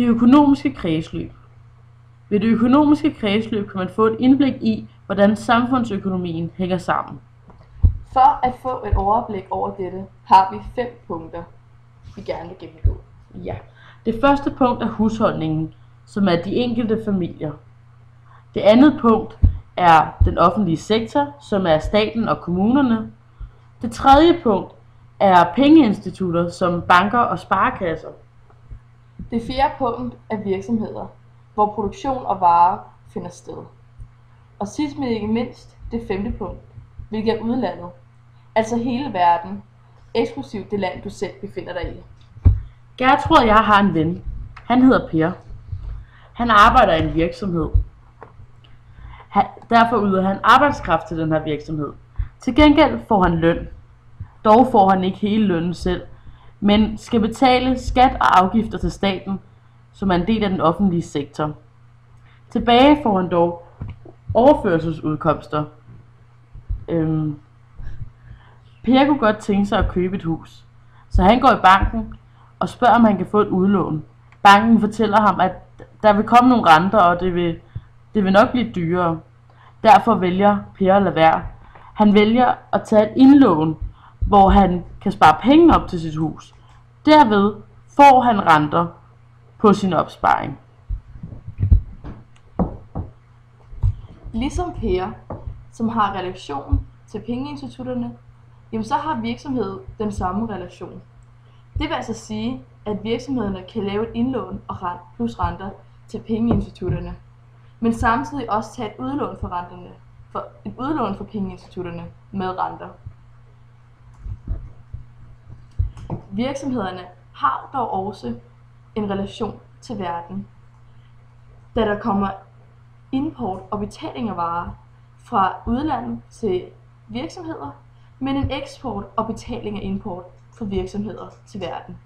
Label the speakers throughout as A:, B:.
A: Det økonomiske kredsløb. Ved det økonomiske kredsløb kan man få et indblik i, hvordan samfundsøkonomien hænger sammen.
B: For at få et overblik over dette, har vi 5 punkter, vi gerne vil gennemgå.
A: Ja. Det første punkt er husholdningen, som er de enkelte familier. Det andet punkt er den offentlige sektor, som er staten og kommunerne. Det tredje punkt er pengeinstitutter som banker og sparekasser.
B: Det fjerde punkt er virksomheder, hvor produktion og varer finder sted. Og sidst men ikke mindst, det 5. punkt, hvilket er udlandet, altså hele verden, eksklusiv det land, du selv befinder dig i.
A: Gertrud og jeg har en ven. Han hedder Per. Han arbejder i en virksomhed. Derfor yder han arbejdskraft til den her virksomhed. Til gengæld får han løn. Dog får han ikke hele lønnen selv, men skal betale skat og afgifter til staten, som er en del af den offentlige sektor. Tilbage får han dog overførselsudkomster. Per kunne godt tænke sig at købe et hus, så han går i banken og spørger, om han kan få et udlån. Banken fortæller ham, at der vil komme nogle renter, og det vil nok blive dyrere. Derfor vælger Per at lade være. Han vælger at tage et indlån, hvor han kan spare penge op til sit hus. Derved får han renter på sin opsparing.
B: Ligesom Per, som har relation til pengeinstitutterne, jamen så har virksomhed den samme relation. Det vil altså sige, at virksomhederne kan lave et indlån og plus renter til pengeinstitutterne, men samtidig også tage et udlån for pengeinstitutterne med renter. Virksomhederne har dog også en relation til verden, da der kommer import og betaling af varer fra udlandet til virksomheder, men en eksport og betaling af import for virksomheder til verden.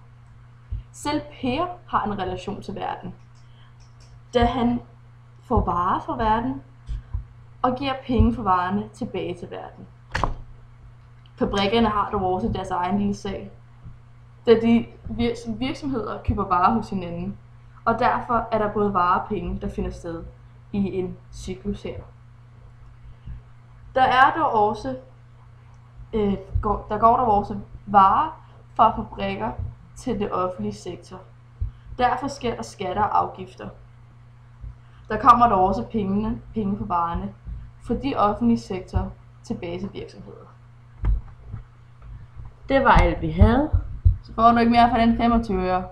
B: Selv Per har en relation til verden, da han får varer fra verden og giver penge for varerne tilbage til verden. Fabrikkerne har dog også deres egen lille sag, da de virksomheder køber varer hos hinanden, og derfor er der både varer og penge, der finder sted i en cyklus her. Der går dog også varer fra fabrikker til det offentlige sektor. Derfor sker der skatter og afgifter. Der kommer dog også penge på varerne fra de offentlige sektor tilbage til virksomheder.
A: Det var alt vi havde.
B: Så får du ikke mere for den 25 øre.